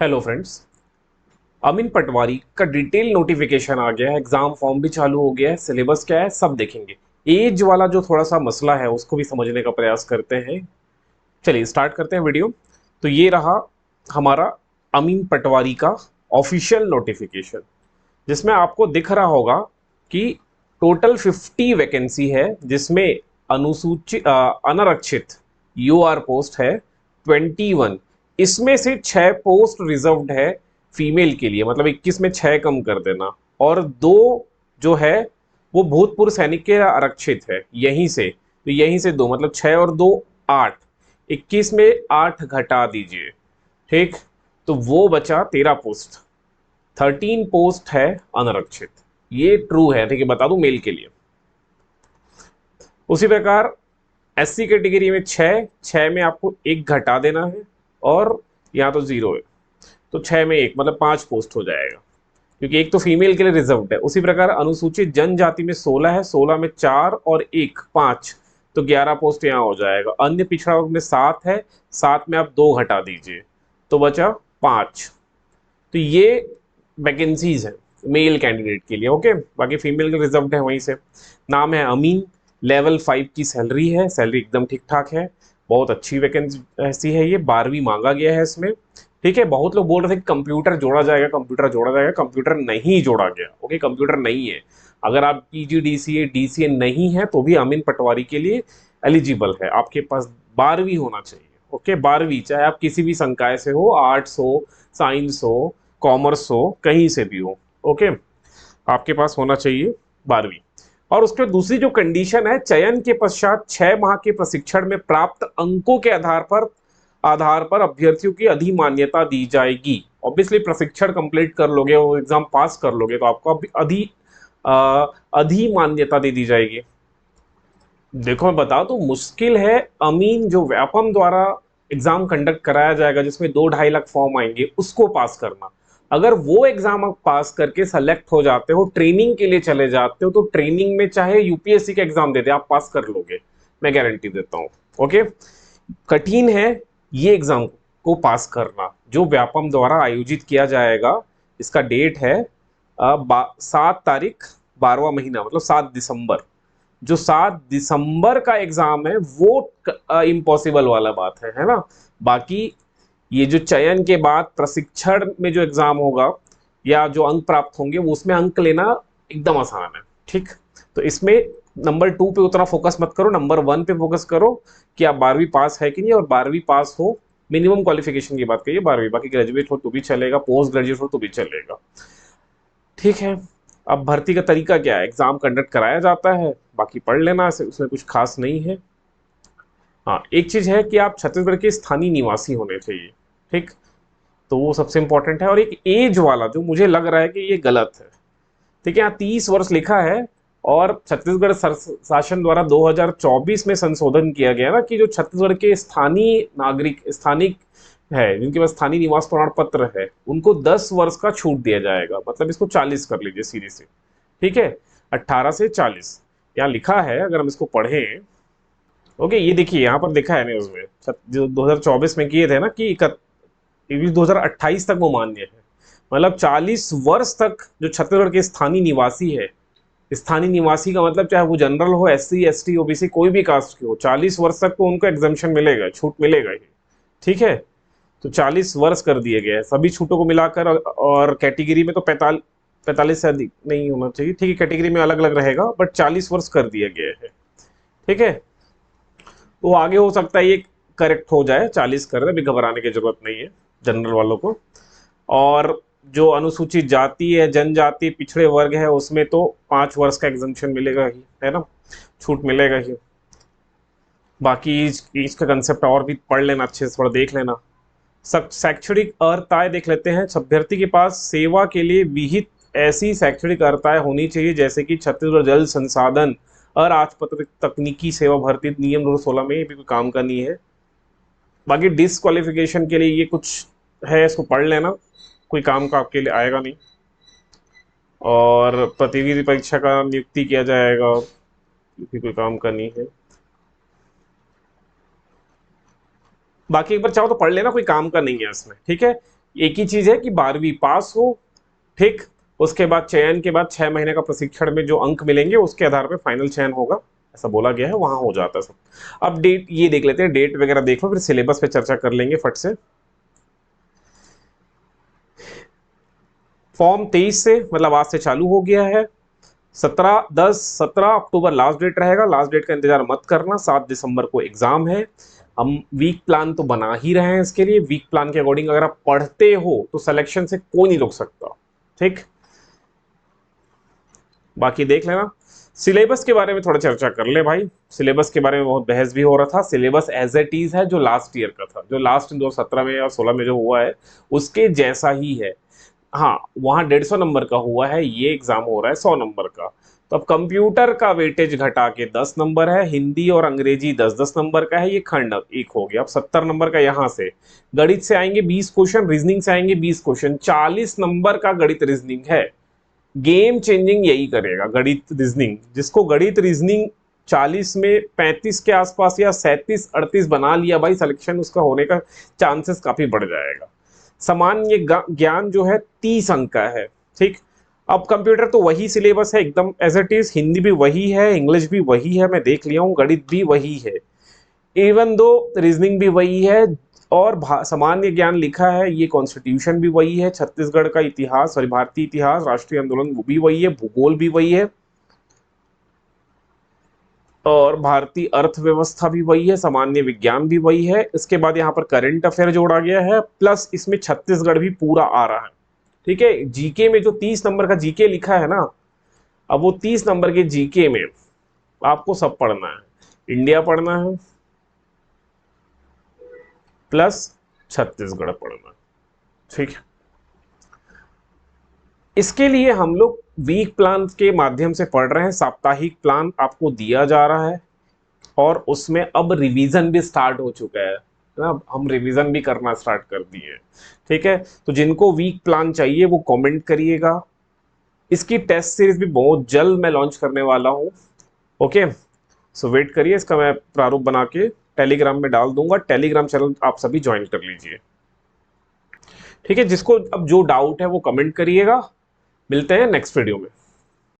Hello friends. अमीन पटवारी का detail notification आ गया है, एग्जाम फॉर्म भी चालू हो गया है, सिलेबस क्या है सब देखेंगे। एज वाला जो थोड़ा सा मसला है उसको भी समझने का प्रयास करते हैं। चलिए स्टार्ट करते हैं वीडियो। तो ये रहा हमारा अमीन पटवारी का ऑफिशियल नोटिफिकेशन, जिसमें आपको दिख रहा होगा कि टोटल 50 वैकेंसी है, जिसमें अनुसूचित अनारक्षित यूआर पोस्ट है 21। इसमें से 6 पोस्ट रिजर्व्ड है फीमेल के लिए, मतलब 21 में 6 कम कर देना। और दो जो है वो भूतपूर्व सैनिक के आरक्षित है यहीं से, तो यहीं से दो, मतलब 6 और 2 8। 21 में 8 घटा दीजिए, ठीक। तो वो बचा 13 पोस्ट, 13 पोस्ट है अनारक्षित। ये ट्रू है, ठीक है, बता दूं मेल के लिए। उसी प्रकार एससी कैटेगरी में 6, 6 में आपको एक घटा देना है, और यहाँ तो 0 है, तो 6 में एक मतलब 5 पोस्ट हो जाएगा, क्योंकि एक तो फीमेल के लिए रिजर्व्ड है। उसी प्रकार अनुसूचित जनजाति में 16 है, 16 में 4 और 1 5, तो 11 पोस्ट यहाँ हो जाएगा। अन्य पिछड़ा वर्ग में 7 है, 7 में आप 2 घटा दीजिए, तो बचा 5। तो ये वैकेंसीज हैं मेल कैंडिडेट के लिए, ओके। बाकी फीमेल के रिजर्व्ड है वहीं से। नाम है अमीन, लेवल 5 की सैलरी है, सैलरी एकदम ठीक ठाक है, बहुत अच्छी वैकेंसी ऐसी है ये। 12वीं मांगा गया है इसमें, ठीक है। बहुत लोग बोल रहे थे कि कंप्यूटर जोड़ा जाएगा, कंप्यूटर जोड़ा जाएगा, कंप्यूटर नहीं जोड़ा गया, ओके, कंप्यूटर नहीं है। अगर आप पीजीडीसीए डीसीए नहीं है तो भी अमीन पटवारी के लिए एलिजिबल है। आपके पास 12वीं होना चाहिए, ओके, 12वीं, चाहे आप किसी भी संकाय से हो, आर्ट्स हो, साइंस हो, कॉमर्स हो, कहीं से भी हो, ओके, आपके पास होना चाहिए 12वीं। और उसके दूसरी जो कंडीशन है, चयन के पश्चात 6 माह के प्रशिक्षण में प्राप्त अंकों के आधार पर अभ्यर्थियों की अधिमान्यता दी जाएगी। ऑब्वियसली प्रशिक्षण कंप्लीट कर लोगे, वो एग्जाम पास कर लोगे, तो आपको अधिमान्यता दे दी जाएगी। देखो मैं बता दूं, मुश्किल है अमीन जो व्यापम द्वारा एग्जाम कंडक्ट कराया जाएगा, जिसमें 2-2.5 लाख फॉर्म आएंगे, उसको पास करना। अगर वो एग्जाम आप पास करके सेलेक्ट हो जाते हो, ट्रेनिंग के लिए चले जाते हो, तो ट्रेनिंग में चाहे यूपीएससी का एग्जाम दे दे, आप पास कर लोगे, मैं गारंटी देता हूँ, ओके। कठिन है ये एग्जाम को पास करना, जो व्यापम द्वारा आयोजित किया जाएगा। इसका डेट है 7 तारीख 12वां महीना, मतलब 7 दिसंबर। जो 7 दिसंबर का एग्जाम है वो इम्पॉसिबल वाला बात है ना। बाकी ये जो चयन के बाद प्रशिक्षण में जो एग्जाम होगा या जो अंक प्राप्त होंगे, वो उसमें अंक लेना एकदम आसान है, ठीक। तो इसमें नंबर 2 पे उतना फोकस मत करो, नंबर 1 पे फोकस करो कि आप 12वीं पास है कि नहीं, और 12वीं पास हो। मिनिमम क्वालिफिकेशन की बात करिए 12वीं, बाकी ग्रेजुएट हो तो भी चलेगा, पोस्ट ग्रेजुएट हो तो भी चलेगा, ठीक है। अब भर्ती का तरीका क्या है, एग्जाम कंडक्ट कराया जाता है, बाकी पढ़ लेना, उसमें कुछ खास नहीं है। हाँ, एक चीज है कि आप छत्तीसगढ़ के स्थानीय निवासी होने चाहिए, ठीक, तो वो सबसे इंपॉर्टेंट है। और एक एज वाला जो मुझे लग रहा है कि ये गलत है, ठीक है, यहाँ 30 वर्ष लिखा है, और छत्तीसगढ़ शासन द्वारा 2024 में संशोधन किया गया ना, कि जो छत्तीसगढ़ के स्थानीय नागरिक स्थानिक है, जिनके पास स्थानीय निवास प्रमाण पत्र है, उनको 10 वर्ष का छूट दिया जाएगा, मतलब इसको 40 कर लीजिए सीधे से, ठीक है, 18 से 40 यहाँ लिखा है। अगर हम इसको पढ़ें, ओके, ये देखिए यहाँ पर लिखा है न्यूज में, जो 2024 में किए थे ना कि 2028 तक वो मान्य है, मतलब 40 वर्ष तक जो छत्तीसगढ़ के स्थानीय निवासी है, स्थानीय निवासी का मतलब चाहे वो जनरल हो, एससी एसटी ओबीसी कोई भी कास्ट की हो, 40 वर्ष तक तो उनको एग्जाम्पशन मिलेगा, छूट मिलेगा ही, ठीक है। तो 40 वर्ष कर दिए गए हैं सभी छूटों को मिलाकर। और कैटेगरी में तो 45 से अधिक नहीं होना चाहिए, ठीक है, कैटेगरी में अलग अलग रहेगा, बट 40 वर्ष कर दिए गए हैं, ठीक है। तो आगे हो सकता है ये करेक्ट हो जाए, 40 कर दे, अभी घबराने की जरूरत नहीं है जनरल वालों को। और जो अनुसूचित जाति है, जनजाति, पिछड़े वर्ग है, उसमें तो 5 वर्ष का एग्जाम्पशन मिलेगा ही, है ना, छूट मिलेगा ही। बाकी एज का कंसेप्ट और भी पढ़ लेना, अच्छे से थोड़ा देख लेना। शैक्षणिक अर्हताएं देख लेते हैं। अभ्यर्थी के पास सेवा के लिए विहित ऐसी शैक्षणिक अर्हताएं होनी चाहिए, जैसे कि छत्तीसगढ़ जल संसाधन अराजपत्रित तकनीकी सेवा भर्ती नियम 2016 में, ये भी कोई काम का नहीं है। बाकी डिसक्वालिफिकेशन के लिए ये कुछ है, इसको पढ़ लेना, कोई काम का आपके लिए आएगा नहीं। और प्रतियोगी परीक्षा का नियुक्ति किया जाएगा, ये भी कोई काम का नहीं है। बाकी एक बार चाहो तो पढ़ लेना, कोई काम का नहीं है इसमें, ठीक है। एक ही चीज है कि 12वीं पास हो, ठीक, उसके बाद चयन के बाद 6 महीने का प्रशिक्षण में जो अंक मिलेंगे उसके आधार पर फाइनल चयन होगा, ऐसा बोला गया है, वहां हो जाता है सब। अब डेट ये देख लेते हैं, डेट वगैरह देख लो, फिर सिलेबस पे चर्चा कर लेंगे फट से। फॉर्म 23 से मतलब आज से चालू हो गया है। 17 अक्टूबर लास्ट डेट रहेगा, लास्ट डेट का इंतजार मत करना, 7 दिसंबर को एग्जाम है। हम वीक प्लान तो बना ही रहे हैं इसके लिए, वीक प्लान के अकॉर्डिंग अगर आप पढ़ते हो तो सिलेक्शन से कोई नहीं रोक सकता, ठीक। बाकी देख लेना। सिलेबस के बारे में थोड़ा चर्चा कर ले भाई, सिलेबस के बारे में बहुत बहस भी हो रहा था। सिलेबस एज इट इज है जो लास्ट ईयर का था, जो लास्ट 2017 में और 16 में जो हुआ है उसके जैसा ही है। हाँ, वहाँ 150 नंबर का हुआ है, ये एग्जाम हो रहा है 100 नंबर का। तो अब कंप्यूटर का वेटेज घटा के 10 नंबर है, हिंदी और अंग्रेजी 10-10 नंबर का है, ये खंड एक हो गया। अब 70 नंबर का यहाँ से गणित से आएंगे 20 क्वेश्चन, रीजनिंग से आएंगे 20 क्वेश्चन, 40 नंबर का गणित रीजनिंग है। गेम चेंजिंग यही करेगा गणित रीजनिंग, जिसको गणित रीजनिंग 40 में 35 के आसपास या 37-38 बना लिया भाई, सिलेक्शन उसका होने का चांसेस काफी बढ़ जाएगा। सामान्य ज्ञान जो है 30 अंक का है, ठीक। अब कंप्यूटर तो वही सिलेबस है एकदम एज इट इज, हिंदी भी वही है, इंग्लिश भी वही है, मैं देख लिया हूँ, गणित भी वही है, इवन दो रीजनिंग भी वही है, और सामान्य ज्ञान लिखा है, ये कॉन्स्टिट्यूशन भी वही है, छत्तीसगढ़ का इतिहास, सॉरी भारतीय इतिहास, राष्ट्रीय आंदोलन वो भी वही है, भूगोल भी वही है, और भारतीय अर्थव्यवस्था भी वही है, सामान्य विज्ञान भी वही है। इसके बाद यहाँ पर करंट अफेयर जोड़ा गया है, प्लस इसमें छत्तीसगढ़ भी पूरा आ रहा है, ठीक है। जीके में जो 30 नंबर का जीके लिखा है ना, अब वो 30 नंबर के जीके में आपको सब पढ़ना है, इंडिया पढ़ना है प्लस छत्तीसगढ़ पढ़ना, ठीक है। इसके लिए हम लोग वीक प्लान के माध्यम से पढ़ रहे हैं, साप्ताहिक प्लान आपको दिया जा रहा है, और उसमें अब रिवीजन भी स्टार्ट हो चुका है ना, हम रिवीजन भी करना स्टार्ट कर दिए, ठीक है। तो जिनको वीक प्लान चाहिए वो कमेंट करिएगा। इसकी टेस्ट सीरीज भी बहुत जल्द मैं लॉन्च करने वाला हूँ, ओके। सो वेट करिए, इसका मैं प्रारूप बना के टेलीग्राम में डाल दूंगा, टेलीग्राम चैनल आप सभी ज्वाइन कर लीजिए, ठीक है। जिसको अब जो डाउट है वो कमेंट करिएगा, मिलते हैं नेक्स्ट वीडियो में।